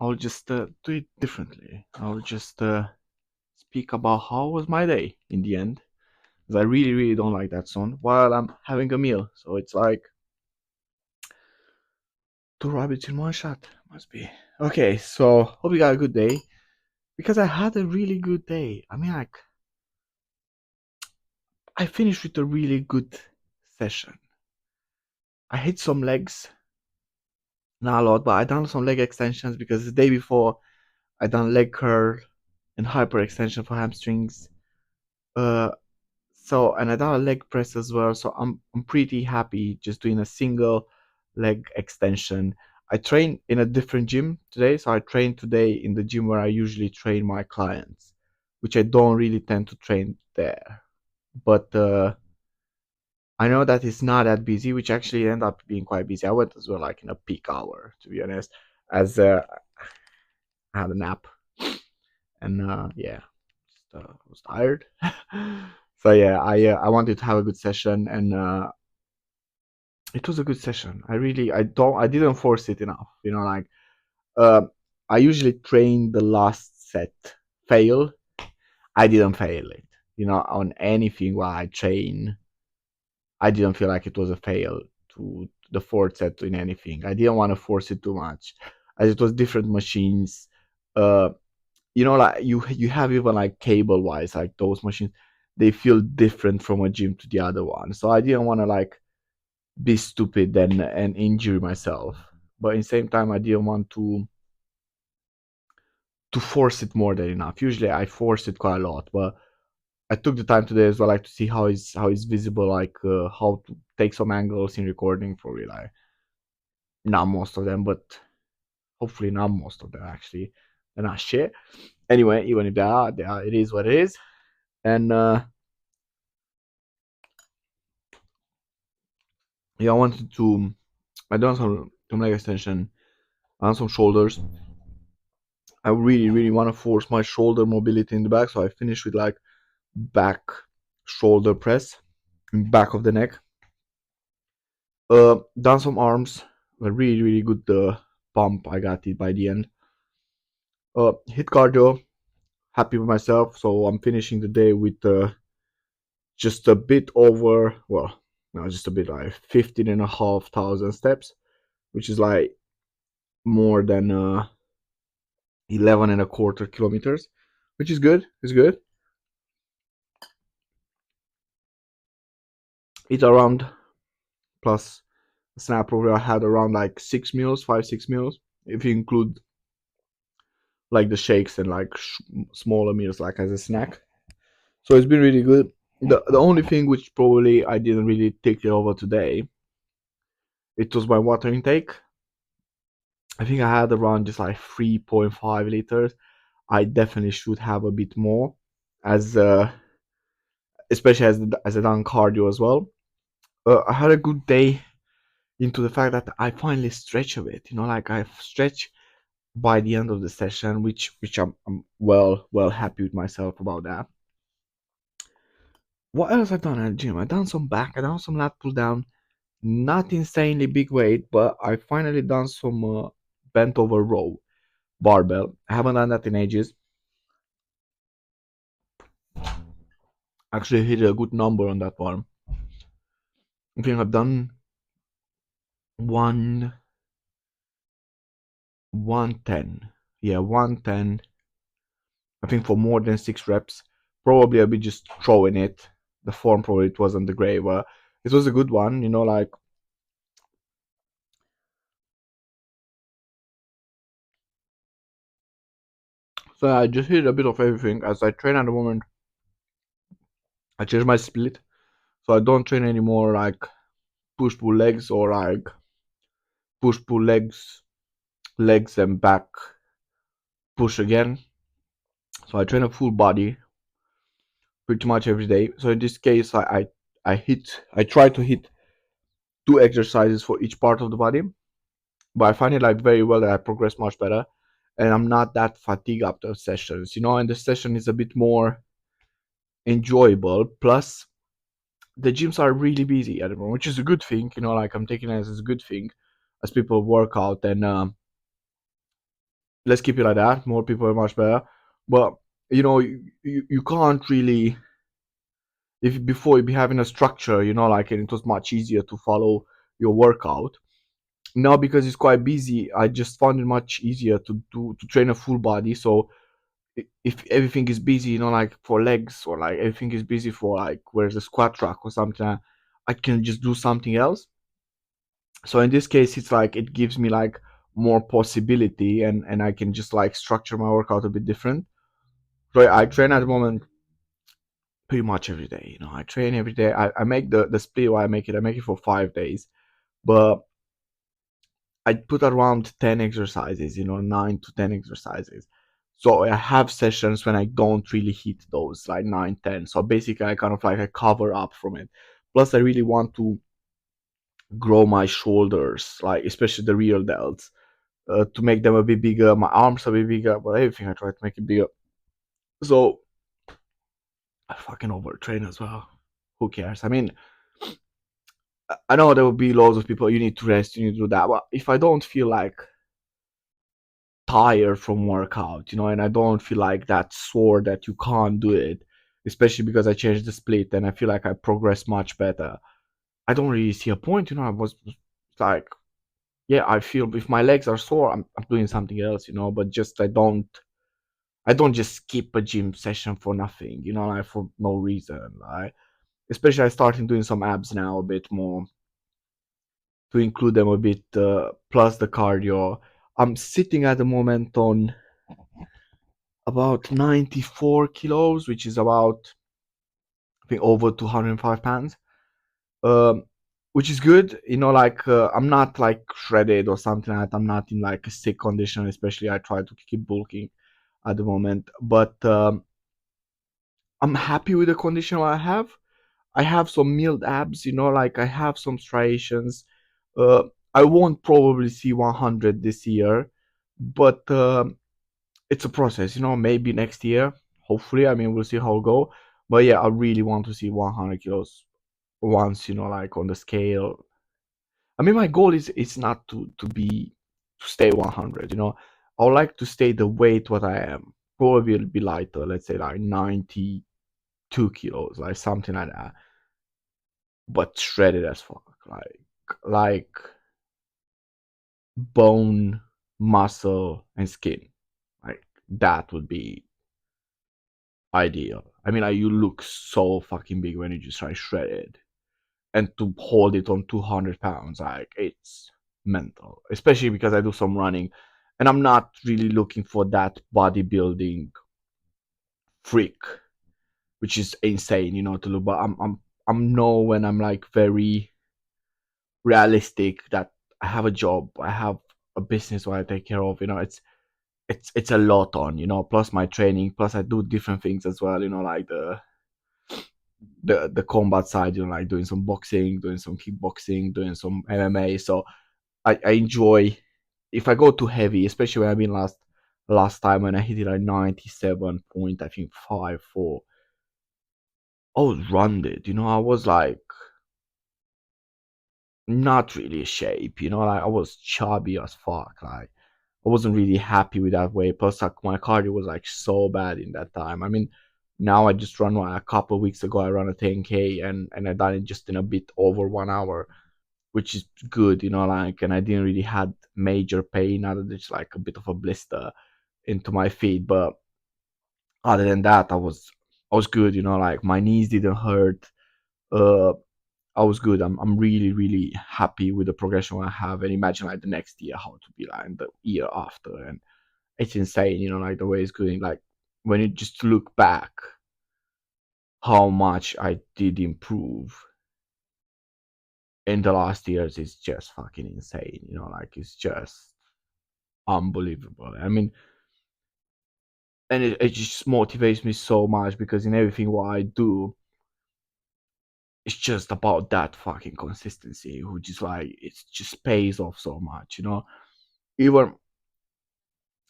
I'll just do it differently. I'll just speak about how was my day in the end. Because I really, really don't like that song while I'm having a meal. So it's like two rabbits in one shot. Must be. Okay, so hope you got a good day. Because I had a really good day. I mean, like, I finished with a really good session. I hit some legs, not a lot, but I done some leg extensions because the day before I done leg curl and hyperextension for hamstrings. Uh, so and I done a leg press as well. So I'm pretty happy just doing a single leg extension. I train in a different gym today, so I train today in the gym where I usually train my clients, which I don't really tend to train there. But I know that it's not that busy, which actually ended up being quite busy. I went as well, like in a peak hour, to be honest, as I had a nap and yeah, just, was tired. So yeah, I wanted to have a good session, and it was a good session. I didn't force it enough. Like uh, I usually train the last set fail. I didn't fail it. On anything while I train, I didn't feel like it was a fail to the fourth set in anything. I didn't want to force it too much, as it was different machines. Uh, like you have even like cable wise, like those machines, they feel different from a gym to the other one. So I didn't want to like be stupid and injure myself, but in the same time, I didn't want to force it more than enough. Usually, I force it quite a lot, but I took the time today as well, like to see how it's visible, like how to take some angles in recording. Probably like not most of them, but hopefully not most of them actually. They're not shit. Anyway, even if they are, it is what it is. And yeah, I wanted to. I done some leg extension, I done some shoulders. I really, really want to force my shoulder mobility in the back, so I finish with like back shoulder press, back of the neck. Done some arms, a really, really good pump. I got it by the end. Hit cardio, happy with myself. So I'm finishing the day with just a bit over, well, no, just a bit like 15,500 steps, which is like more than 11 and a quarter kilometers, which is good. It's good. It's around plus snack probably I had around like 6 meals, 5 6 meals, if you include like the shakes and like smaller meals like as a snack. So it's been really good. The only thing which probably I didn't really take it over today, it was my water intake. I think I had around just like 3.5 liters. I definitely should have a bit more, as especially as I done cardio as well. I had a good day into the fact that I finally stretch a bit. Like I stretch by the end of the session, which I'm well happy with myself about that. What else I've done at the gym? I done some back, I done some lat pull down, not insanely big weight, but I finally done some bent over row barbell. I haven't done that in ages. Actually hit a good number on that one. I think I've done one 110. Yeah, 110. I think for more than 6 reps. Probably I'll be just throwing it. The form probably it wasn't the great, but it was a good one. Like so. I just hit a bit of everything. As I train at the moment, I changed my split, so I don't train anymore like push pull legs or like push pull legs and back push again. So I train a full body pretty much every day. So in this case, I try to hit two exercises for each part of the body, but I find it like very well that I progress much better, and I'm not that fatigued after sessions. And the session is a bit more enjoyable. Plus, the gyms are really busy at the moment, which is a good thing. Like I'm taking it as a good thing, as people work out and let's keep it like that. More people are much better. But you can't really, if before you be having a structure, like, and it was much easier to follow your workout. Now, because it's quite busy, I just found it much easier to train a full body. So if everything is busy, like for legs, or like everything is busy for like where's the squat track or something, I can just do something else. So in this case, it's like it gives me like more possibility, and I can just like structure my workout a bit different. So I train at the moment pretty much every day. I train every day. I make the split where I make it for 5 days, but I put around 10 exercises, 9 to 10 exercises. So I have sessions when I don't really hit those like 9, 10. So basically I kind of like I cover up from it. Plus I really want to grow my shoulders, like especially the rear delts, to make them a bit bigger. My arms a bit bigger, but everything I try to make it bigger. So I fucking overtrain as well. Who cares? I mean, I know there will be loads of people. You need to rest. You need to do that. But if I don't feel like tired from workout, and I don't feel like that sore that you can't do it, especially because I changed the split and I feel like I progress much better. I don't really see a point. I was like, yeah, I feel if my legs are sore, I'm doing something else, but just I don't just skip a gym session for nothing, like for no reason. Like, especially I started doing some abs now a bit more to include them a bit, plus the cardio. I'm sitting at the moment on about 94 kilos, which is about, I think, over 205 pounds, um, which is good. Like, I'm not like shredded or something like that. I'm not in like a sick condition, especially I try to keep bulking at the moment. But I'm happy with the condition I have. I have some milled abs, like I have some striations. Uh, I won't probably see 100 this year, but it's a process, maybe next year. Hopefully, I mean, we'll see how it go. But yeah, I really want to see 100 kilos once, like on the scale. I mean, my goal is not to stay 100. I would like to stay the weight what I am. Probably be lighter, let's say like 92 kilos, like something like that, but shredded as fuck, like bone, muscle, and skin. Like that would be ideal. I mean, like, you look so fucking big when you just try shredded, and to hold it on 200 pounds, like it's mental. Especially because I do some running, and I'm not really looking for that bodybuilding freak, which is insane, to look. But I'm know when I'm like very realistic that I have a job, I have a business where I take care of. It's a lot on, plus my training, plus I do different things as well, like the combat side, like doing some boxing, doing some kickboxing, doing some MMA. So I enjoy, if I go too heavy, especially when I've been last time when I hit it like 97 point, I think 5 4. I was rounded, I was like not really shape, like I was chubby as fuck. Like I wasn't really happy with that way. Plus, like, my cardio was like so bad in that time. I mean, now I just run one a couple of weeks ago. I ran a 10K, and I done it just in a bit over 1 hour, which is good, like, and I didn't really had major pain other than just like a bit of a blister into my feet. But other than that, I was good, like my knees didn't hurt. Uh, I was good. I'm really really happy with the progression I have, and imagine like the next year how to be like, and the year after, and it's insane, like the way it's going. Like when you just look back, how much I did improve in the last years is just fucking insane. Like it's just unbelievable. I mean, and it just motivates me so much because in everything what I do, it's just about that fucking consistency, which is like it just pays off so much. Even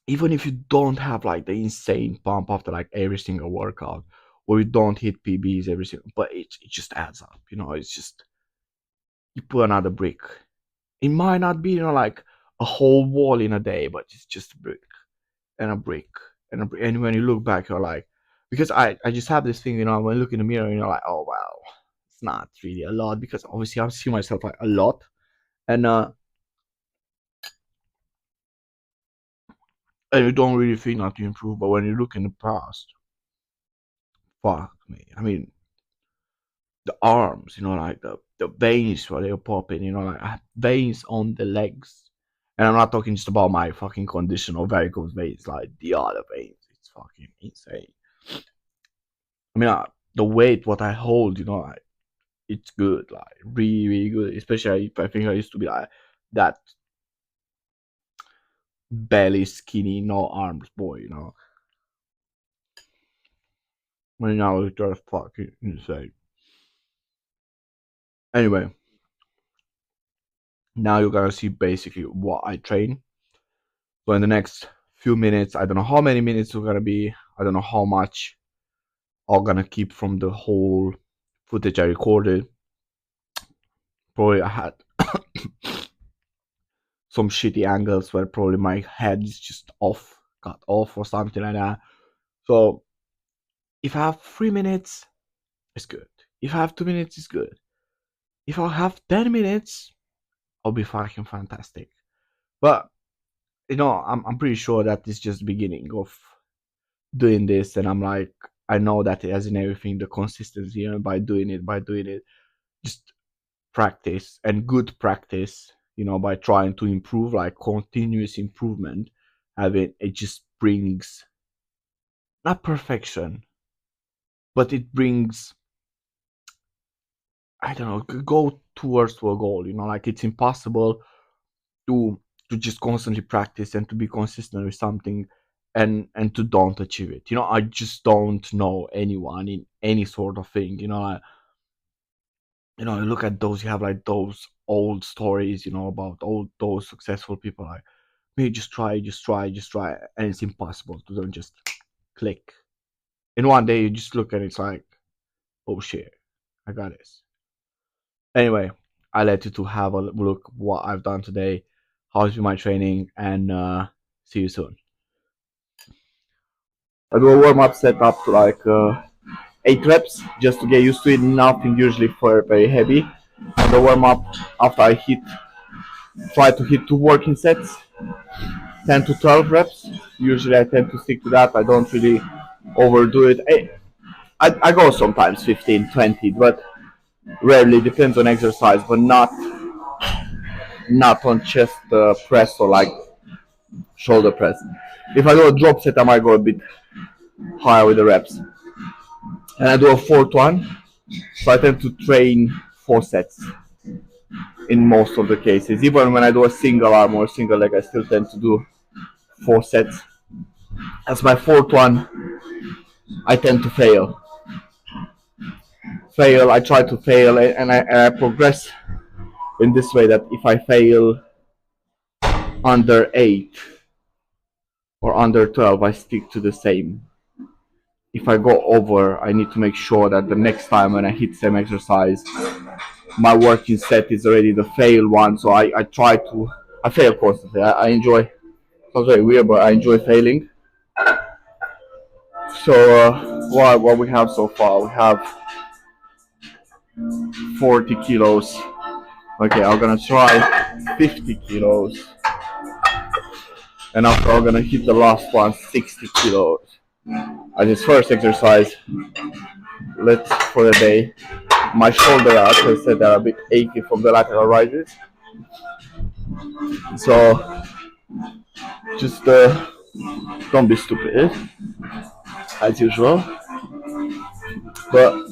even if you don't have like the insane pump after like every single workout, or you don't hit PBs every single, but it just adds up. It's just you put another brick. It might not be like a whole wall in a day, but it's just a brick. and a break and when you look back, you're like, because I just have this thing, when you look in the mirror, you're like, oh wow, it's not really a lot, because obviously I see myself like a lot, and you don't really think not to improve. But when you look in the past, fuck me. I mean, the arms, like the veins where they're popping, like I have veins on the legs. And I'm not talking just about my fucking condition or varicose veins, like the other veins. It's fucking insane. I mean, the weight what I hold, like it's good, like really, really good. Especially if I think I used to be like that belly skinny, no arms boy, When now it's just fucking insane. Anyway, now you're gonna see basically what I train. So in the next few minutes, I don't know how many minutes we're gonna be. I don't know how much I'm gonna keep from the whole footage I recorded. Probably I had some shitty angles where probably my head is just off, cut off or something like that. So if I have 3 minutes, it's good. If I have 2 minutes, it's good. If I have 10 minutes, I'll be fucking fantastic. But I'm pretty sure that it's just the beginning of doing this, and I'm like, I know that as in everything, the consistency, by doing it, just practice and good practice, by trying to improve, like continuous improvement, having it just brings not perfection, but it brings, I don't know, go towards to a goal. Like it's impossible to just constantly practice and to be consistent with something and to don't achieve it. I just don't know anyone in any sort of thing. Like, you look at those, you have like those old stories, about all those successful people, like, me, just try, just try, just try, and it's impossible to don't just click. In one day, you just look and it's like, oh shit, I got this. Anyway, I let you to have a look what I've done today, how's been my training, and see you soon. I do a warm up set up to like 8 reps just to get used to it. Nothing usually for very heavy. And the warm up after I try to hit 2 working sets, 10 to 12 reps. Usually I tend to stick to that. I don't really overdo it. I go sometimes 15, 20, but rarely, depends on exercise, but not on chest press or like shoulder press. If I do a drop set, I might go a bit higher with the reps. And I do a fourth one, so I tend to train 4 sets in most of the cases. Even when I do a single arm or a single leg, I still tend to do 4 sets. As my fourth one, I tend to fail. I try to fail, and I progress in this way, that if I fail under 8 or under 12, I stick to the same. If I go over, I need to make sure that the next time when I hit same exercise, my working set is already the fail one. So I try to, I fail constantly. I enjoy, sounds very weird, but I enjoy failing. So what we have so far, we have 40 kilos. Okay, I'm gonna try 50 kilos, and after I'm gonna hit the last one, 60 kilos. As this first exercise, let's for the day. My shoulder, as I said, are a bit achy from the lateral rises. So just don't be stupid, as usual. But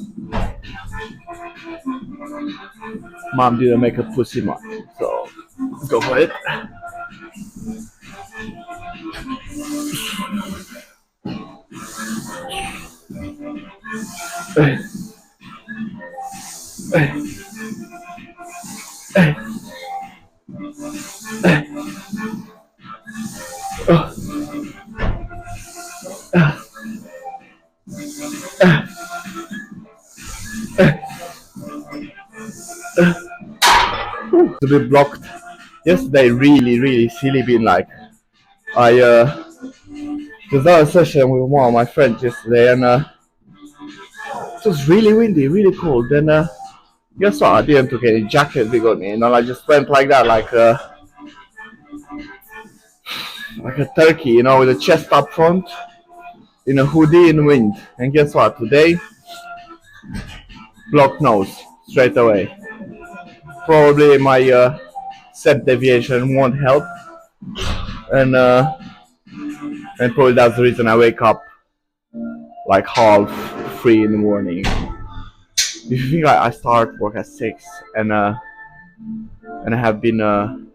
mom didn't make a pussy much, so let's go for it. To be blocked yesterday, really, really silly. Been like, I There's another session with one of my friends yesterday, and it was really windy, really cold. And guess what? I didn't take any jacket with me, I just went like that, like a turkey, with the chest up front, in a hoodie in wind. And guess what? Today, blocked nose straight away. Probably my set deviation won't help, and probably that's the reason I wake up like half 3 in the morning. If you think I start work at 6, and I have been to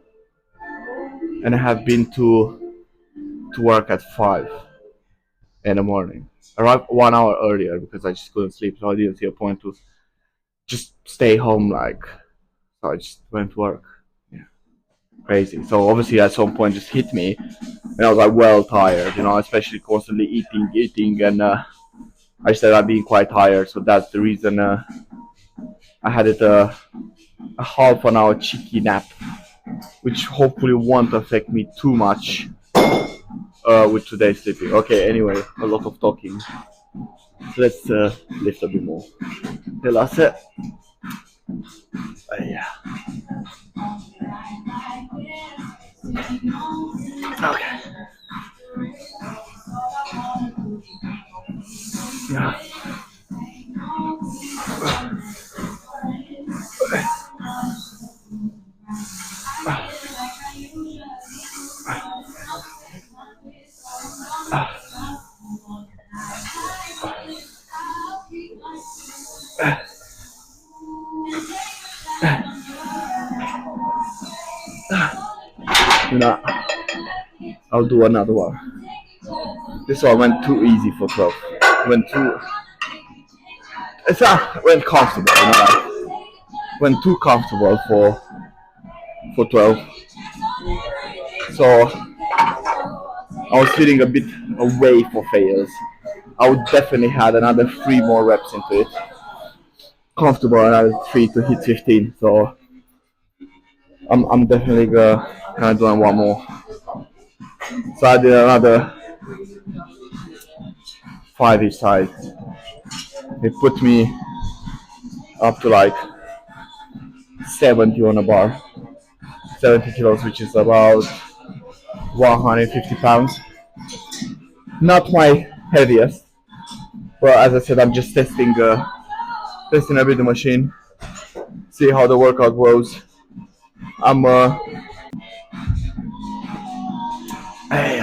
work at 5 in the morning. I arrived 1 hour earlier because I just couldn't sleep, so I didn't see a point to just stay home. So I just went to work. Yeah, crazy. So obviously at some point just hit me, and I was like well tired, especially constantly eating, and I said I've been quite tired, so that's the reason I had a half an hour cheeky nap, which hopefully won't affect me too much with today's sleeping. Okay, anyway, a lot of talking. So let's lift a bit more. The last set. Yeah. Okay. Yeah. I'll do another one. This one went too easy for 12. Went too. Went comfortable, went too comfortable for 12. So I was feeling a bit away for fails. I would definitely had another 3 more reps into it. Comfortable another 3 to hit 15. So I'm definitely gonna do one more. So I did another 5 each side. It put me up to like 70 on a bar. 70 kilos, which is about 150 pounds. Not my heaviest, but as I said, I'm just testing a bit the machine, see how the workout goes. I'm hey.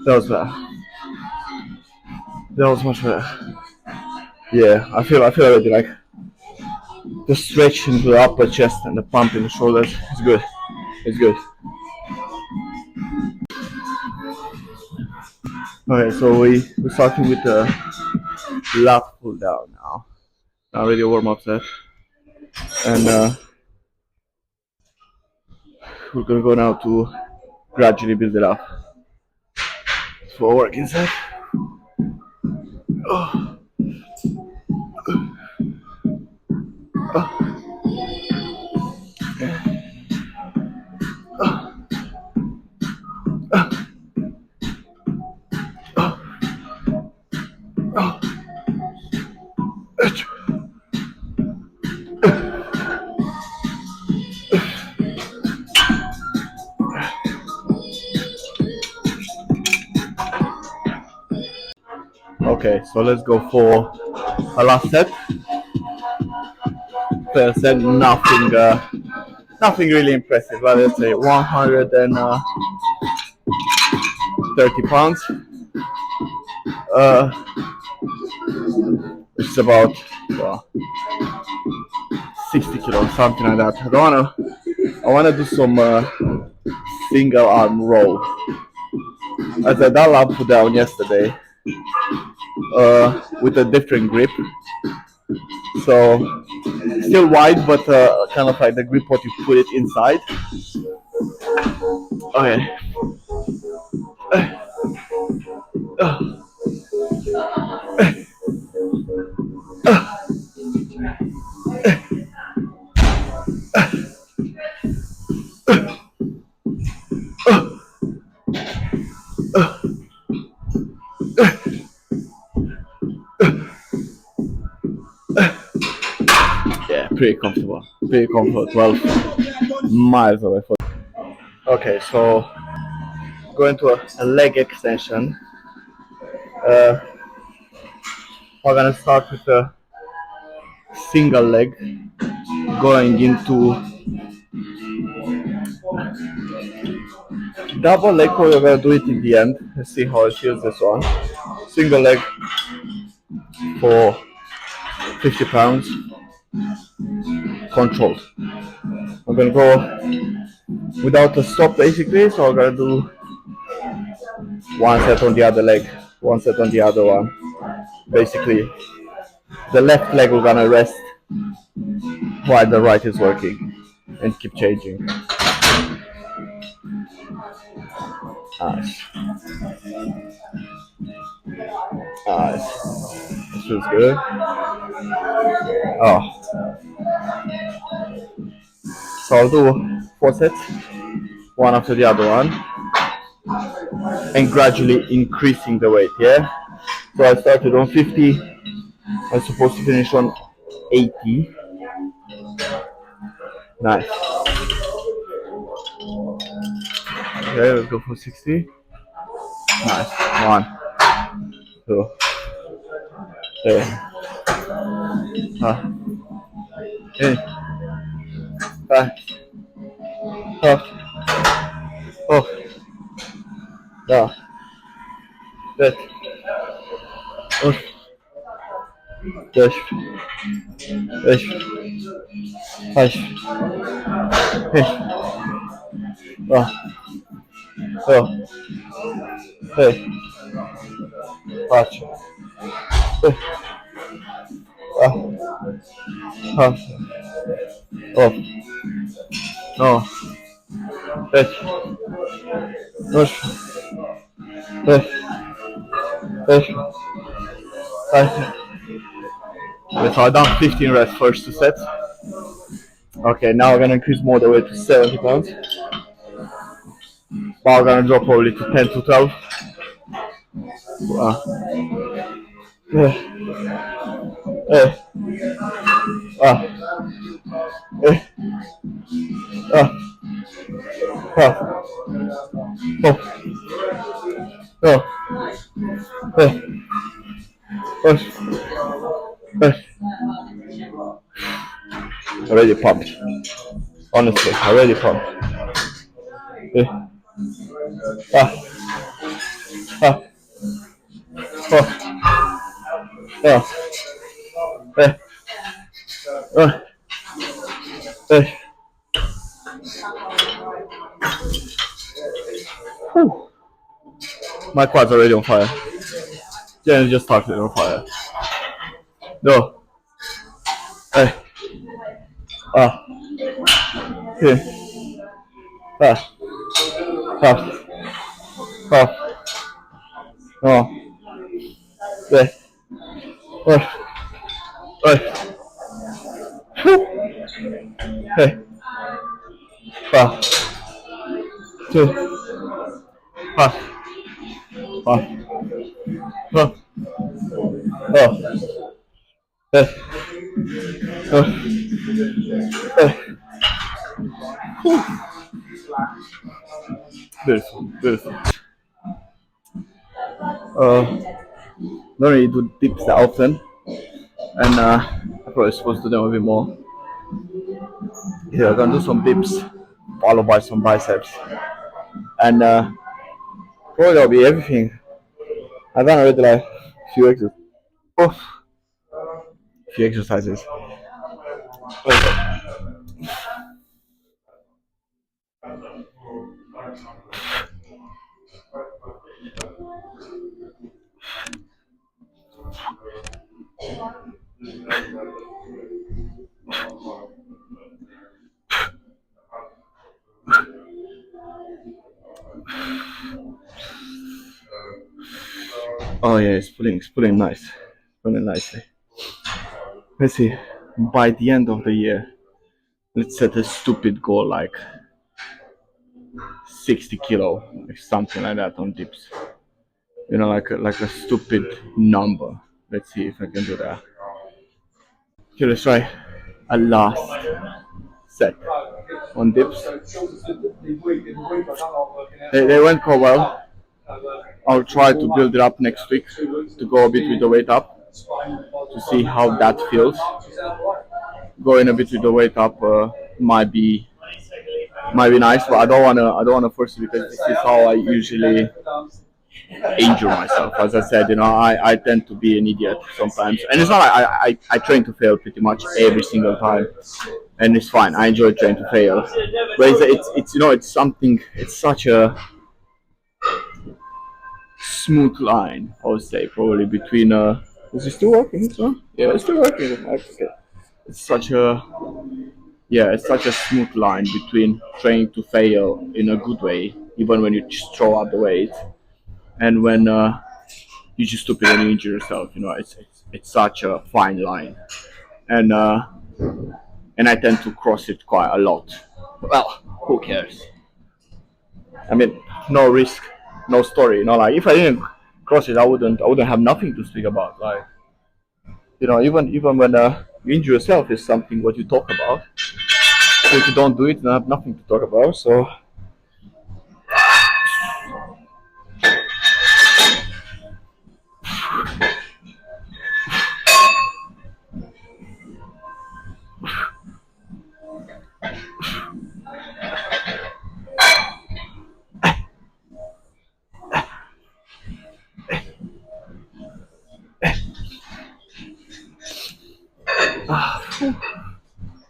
That was better. That was much better. Yeah, I feel already like the stretch into the upper chest and the pump in the shoulders. It's good. It's good. Okay, so we're starting with the lat pull down now. Not really a warm up set, and we're gonna go now to gradually build it up for a working set. Oh. Okay, so let's go for a last set. First set, nothing really impressive, but let's say 130 pounds, which is about 60 kilos, something like that. I wanna do some single arm row. As I done up down yesterday with a different grip. So still wide, but kind of like the grip what you put it inside. Okay. Yeah, pretty comfortable. Pretty comfortable. 12 miles away. Okay, so going to a leg extension. Uh, we're gonna start with a single leg, going into double leg. We're gonna do it in the end. Let's see how it feels. This one, single leg for 50 pounds, controlled. I'm gonna go without a stop basically. So I'm gonna do one set on the other leg, one set on the other one. Basically, the left leg we're gonna rest while the right is working, and keep changing. Nice, nice. This feels good. Oh, so I'll do 4 sets, one after the other one, and gradually increasing the weight. Yeah. So I started on 50. I'm supposed to finish on 80. Nice. Okay, let's go for 60. Nice. 1, 2, 3. In. 5. Up. Off. Down. Back. Up. Dash. Dash. Dash. Hey. Oh. Oh. Hey. Watch. Hey. Ah. Ah. Off. No. Back. Push. Back. Back. Back. Okay, so I done 15 reps first 2 sets. Okay, now we're gonna increase more the weight to 70 pounds. But I'm gonna drop probably to 10 to 12. Yeah. Eh. Ah. Eh. Ah. Ah. Oh. Oh. Eh. Push. Eh. Already pumped. Honestly, already pumped. Eh. Ah. Ah. Oh. Oh. Eh. Oh. Eh. Whew. My quads are already on fire. Yeah, just started on fire. No. Eh. Ah. Eh. Ah. Ah. Ah. Oh. Eh. Oh. Oh. Hey. Ah. Two. Ah. Ah. Oh. Oh. Eh. Oh. Eh. Beautiful. Beautiful. Don't really do dips that often, and I'm probably supposed to do them a bit more. Here, I'm gonna do some dips, followed by some biceps, and probably that'll be everything. I've done already like few exercises. Oh, few exercises. Oh yeah, it's pulling nice, pulling nicely. Let's see. By the end of the year, let's set a stupid goal like 60 kilo, like something like that on dips. Like a stupid number. Let's see if I can do that. Okay, let's try a last set on dips. They went quite well. I'll try to build it up next week to go a bit with the weight up to see how that feels. Going a bit with the weight up might be nice, but I don't wanna force it because this is how I usually injure myself. As I said, I tend to be an idiot sometimes, and it's not like I train to fail pretty much every single time, and it's fine. I enjoy trying to fail, but it's something. It's such a smooth line, I would say, probably between. Is it still working? So? Yeah, it's still working. Okay. It's such a it's such a smooth line between trying to fail in a good way, even when you just throw out the weight, and when you just stupid and you injure yourself. It's such a fine line, and I tend to cross it quite a lot. Well, who cares? I mean, no risk, no story. Like if I didn't cross it, I wouldn't have nothing to speak about. Like even when you injure yourself is something what you talk about. So if you don't do it, then I have nothing to talk about. So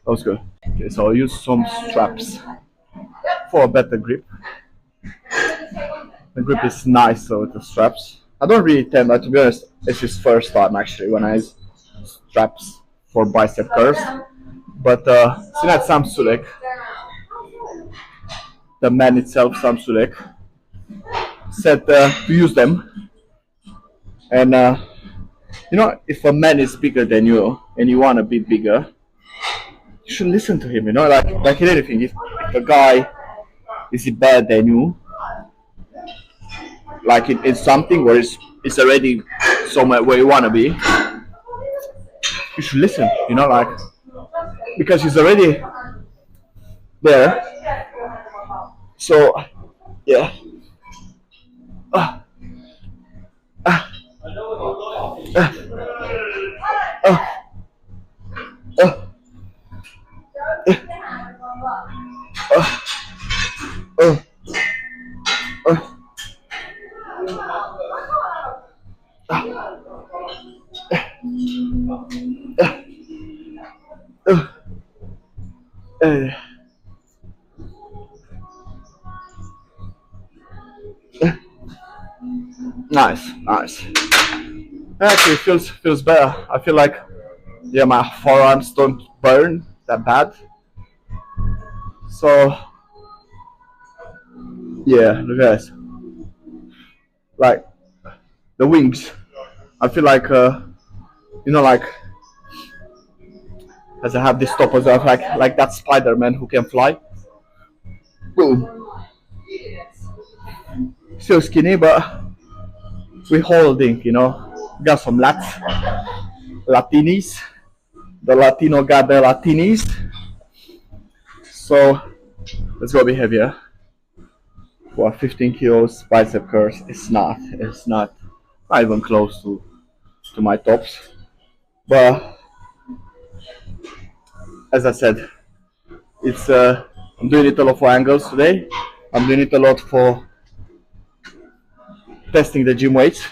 that was good. Okay, so I'll use some straps for a better grip. The grip is nicer with the straps. I don't really tend, to be honest, it's his first time actually when I use straps for bicep curls. But Sinat Samsulek, the man itself, Samsulek, said to use them. And if a man is bigger than you and you want to be bigger, you should listen to him. Like in anything, if a guy is better than you, like it's something where it's already somewhere where you want to be, you should listen. Like because he's already there. So yeah. Uh, uh, uh, uh, uh, uh, uh, uh, uh, uh, nice, nice. Actually, it feels better. I feel like my forearms don't burn that bad. So yeah, look at this. Like the wings. I feel like like as I have this top as well, like that Spider-Man who can fly. Boom. Still skinny, but we holding. Got some Latinis. The Latino got the Latinis. So let's go a bit heavier. For 15 kilos bicep curls, it's not even close to my tops. But as I said, it's I'm doing it a lot for angles today. I'm doing it a lot for testing the gym weights.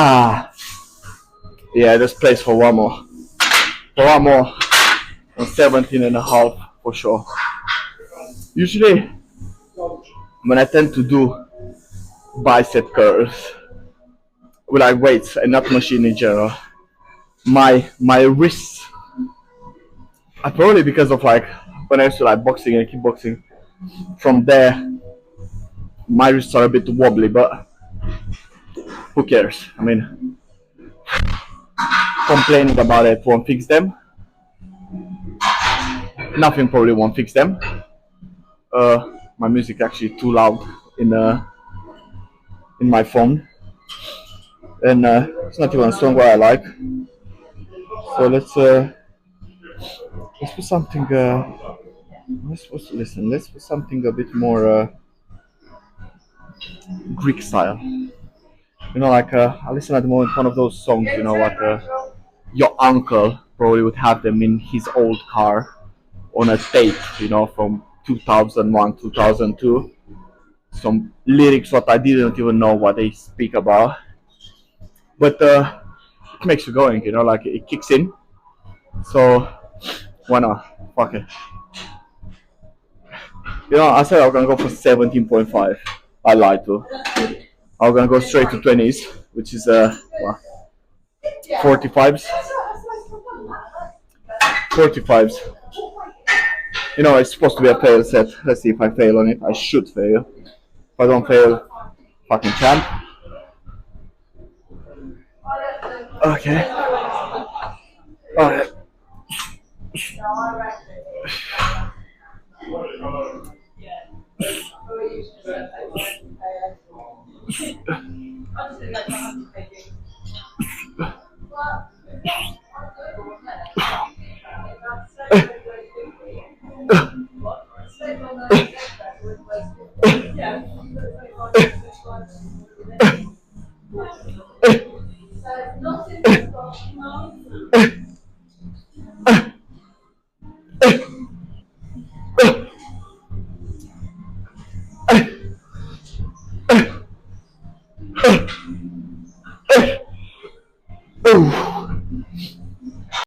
Ah, yeah, there's place for one more. For one more on 17 and a half for sure. Usually, when I tend to do bicep curls, with like weights and not machine in general, my wrists, probably because of like when I used to like boxing and kickboxing, from there my wrists are a bit wobbly, but who cares? I mean, complaining about it won't fix them. Nothing probably won't fix them. My music actually too loud in my phone, and it's not even a song what I like. So let's put something. Listen. Let's put something a bit more Greek style. Like I listen at the moment one of those songs. What your uncle probably would have them in his old car on a tape. From 2001, 2002. Some lyrics what I didn't even know what they speak about, but it makes you going. Like it kicks in. So why not? Fuck it. I said I was gonna go for 17.5. I lied to. I was gonna go straight to 20s, which is 45s. 45s. It's supposed to be a fail set. Let's see if I fail on it. I should fail. If I don't fail, fucking champ. Okay. Alright.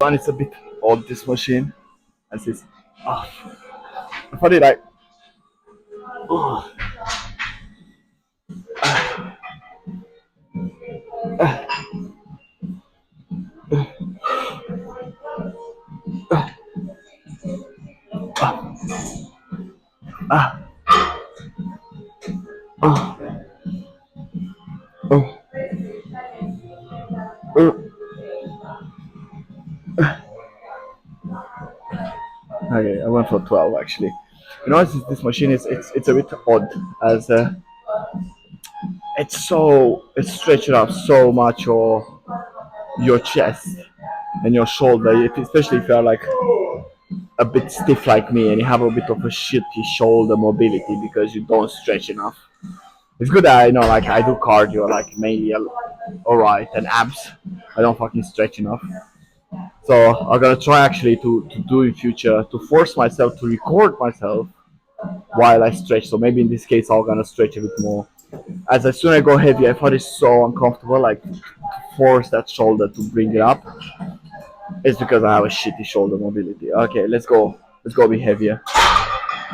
And it's a bit old, this machine, as it's off. I thought it like okay, I went for 12 actually. This machine is it's a bit odd as it's stretching up so much your chest and your shoulder, especially if you're like a bit stiff like me and you have a bit of a shitty shoulder mobility because you don't stretch enough. It's good that like I do cardio like mainly alright and abs. I don't fucking stretch enough. So I'm gonna try actually to do in future to force myself to record myself while I stretch. So maybe in this case I'm gonna stretch a bit more. As soon as I go heavy, I thought it's so uncomfortable, like to force that shoulder to bring it up. It's because I have a shitty shoulder mobility. Okay, let's go. Let's go be heavier.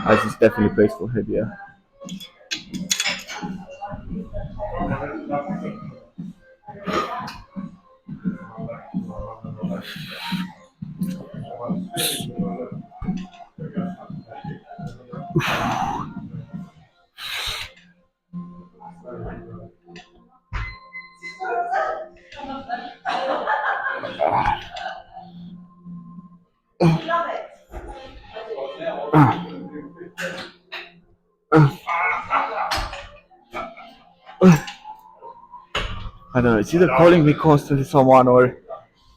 As it's definitely place for heavier. I don't know. It's either calling me constantly someone or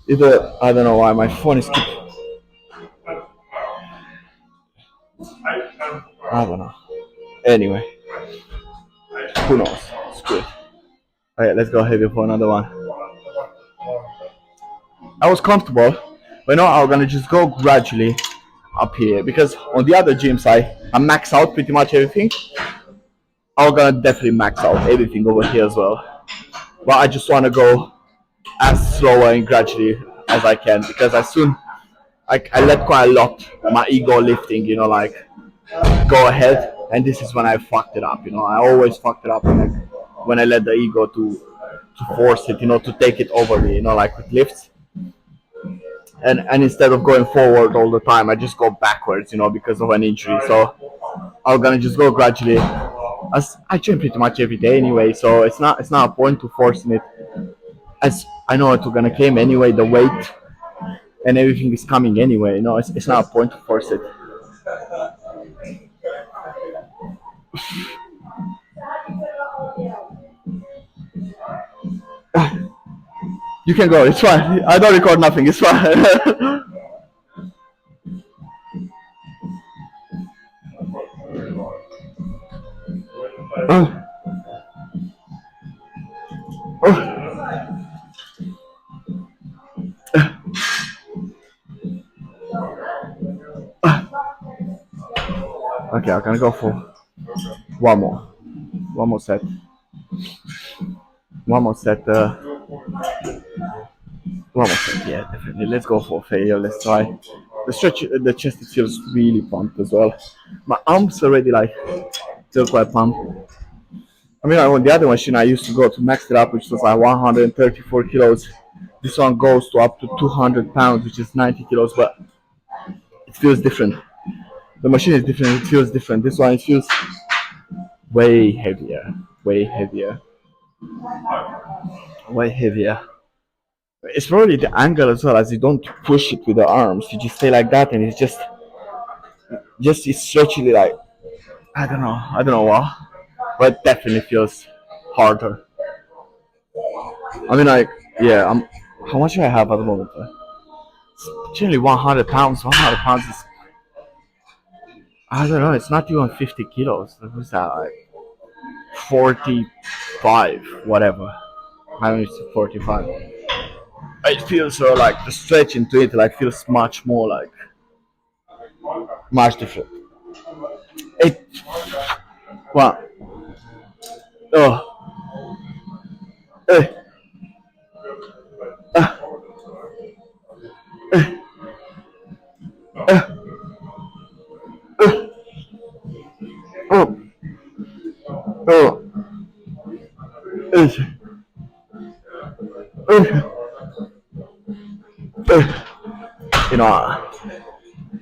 either I don't know why my phone is. I don't know. Anyway, who knows? Screw it. Alright, let's go heavy for another one. I was comfortable, but now I'm gonna just go gradually up here because on the other gyms I max out pretty much everything. I'm gonna definitely max out everything over here as well. But I just wanna go as slow and gradually as I can, because as soon I let quite a lot my ego lifting, like go ahead, and this is when I fucked it up. I always fucked it up when I let the ego to force it, to take it over me, like with lifts, and instead of going forward all the time, I just go backwards, because of an injury. So I'm gonna just go gradually. As I train pretty much every day anyway, so it's not a point to forcing it. As I know it's gonna came anyway, the weight and everything is coming anyway. It's not a point to force it. You can go. It's fine. I don't record nothing. It's fine. Oh, oh. Okay, I'm gonna go for one more, one more set, one more set. One more set. Yeah, definitely. Let's go for failure. Let's try. The stretch, the chest, it feels really pumped as well. My arms already like still quite pumped. I mean, on the other machine, I used to go to max it up, which was like 134 kilos. This one goes to up to 200 pounds, which is 90 kilos, but it feels different. The machine is different. It feels different. This one, it feels way heavier, way heavier, way heavier. It's probably the angle as well, as you don't push it with the arms. You just stay like that, and it's just it's stretchily like I don't know what, but it definitely feels harder. I mean, like, yeah, how much do I have at the moment? Generally 100 pounds. 100 pounds is, I don't know, it's not even 50 kilos. What's that, like 45, whatever. I don't know, it's 45. It feels so like the stretch into it, like, feels much more like, much different. It, well, oh, eh, oh, oh, eh, eh, eh.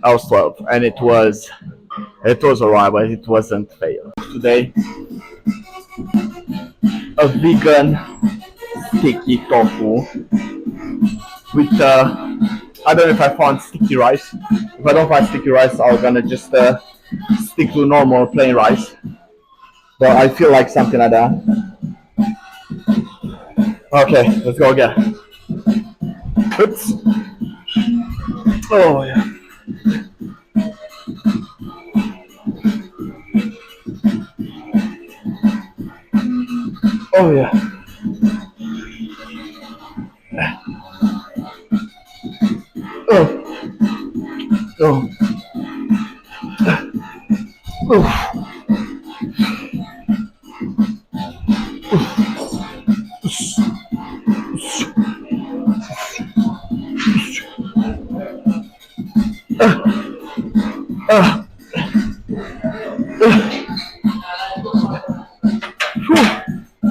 I was 12, and it was alright, but it wasn't fail. Today, a vegan sticky tofu with I don't know if I found sticky rice. If I don't find sticky rice, I'm gonna just stick to normal plain rice. But I feel like something like that. Okay, let's go again. Oops. Oh yeah. Oh yeah. Oh. Oh. Oh.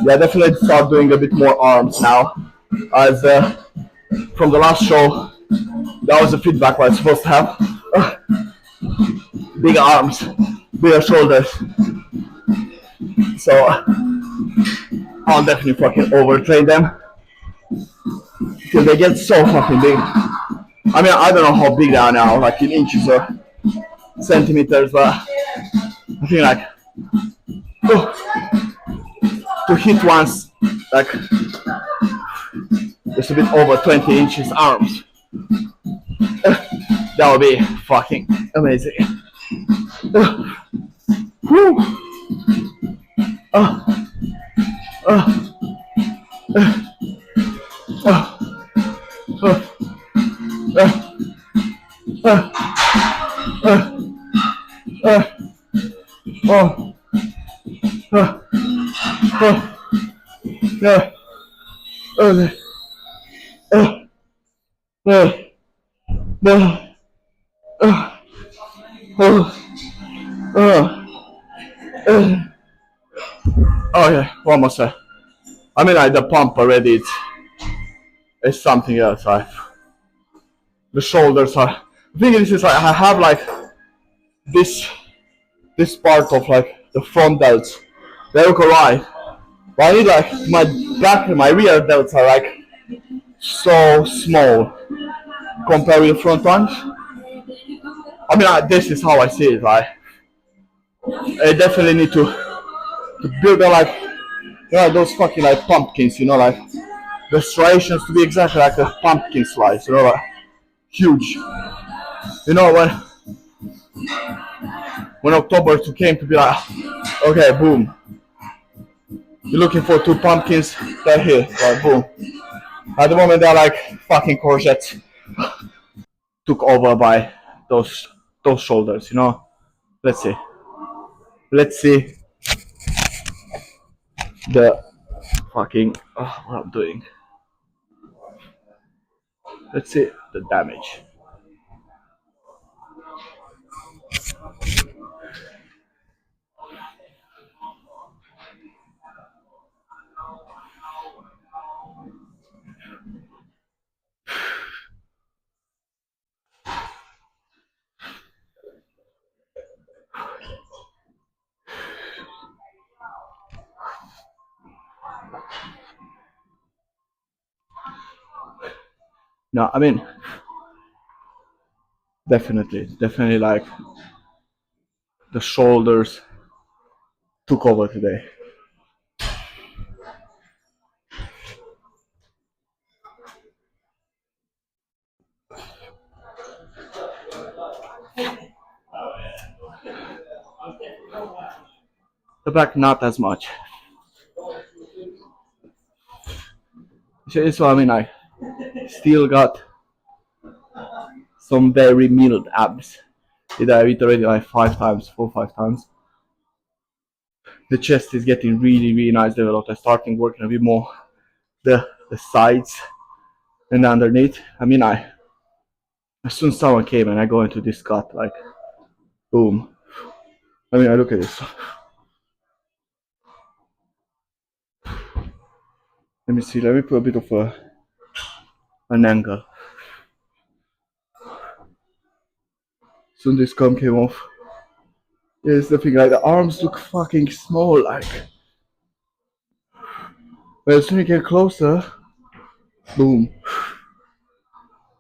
Yeah, definitely start doing a bit more arms now. As from the last show, that was the feedback what I'm supposed to have. Bigger arms, bigger shoulders. So I'll definitely fucking overtrain them till they get so fucking big. I mean, I don't know how big they are now, like in inches or centimeters, but I think like, oh, to hit once, like just a bit over 20 inches arms. That would be fucking amazing. Whew. Oh, oh, oh, oh, oh, oh, oh, yeah. Okay. uh, uh, uh, uh, uh, uh. Oh yeah, one more set. I mean, like the pump already, it's something else. The shoulders are. The thing is, I have like this this part of like the front delts. They look alright, but I need like my back and my rear delts are like so small compared with the front ones. I mean, this is how I see it. I definitely need to build a, like, you know, those fucking like pumpkins. You know, like the striations to be exactly like a pumpkin slice. You know, like huge. You know when October 2 came to be like, okay, boom. You're looking for two pumpkins, they're here. Like, boom. At the moment, they're like fucking courgettes. Took over by those those shoulders. You know. Let's see. Let's see the fucking what I'm doing. Let's see the damage. No, I mean definitely like the shoulders took over today. The back not as much. So I mean I still got some very milled abs. Did I reiterate like 5 times, 4 5 times. The chest is getting really nice developed. I'm starting working a bit more the sides and underneath. I mean I as soon as someone came and I go into this cut like boom. I mean I look at this. Let me see, let me put a bit of an angle. Soon this cum came off. Here's the thing, like the arms look fucking small, like. But as soon as you get closer, boom.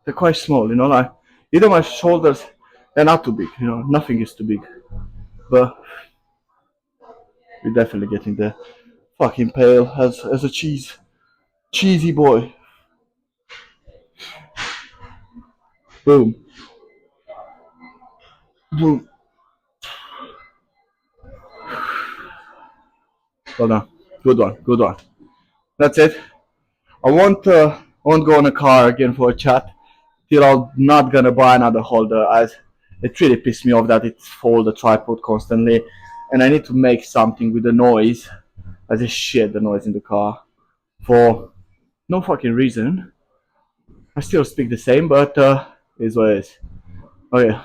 They're quite small, you know, like either my shoulders, they're not too big, you know, nothing is too big. But we're definitely getting there. Fucking pale as a cheesy boy. Boom. Boom. Well done. Good one. Good one. That's it. I won't go in a car again for a chat till I'm not gonna buy another holder as it really pissed me off that it's fold the tripod constantly and I need to make something with the noise as a shit the noise in the car for no fucking reason. I still speak the same but is what it is. Okay.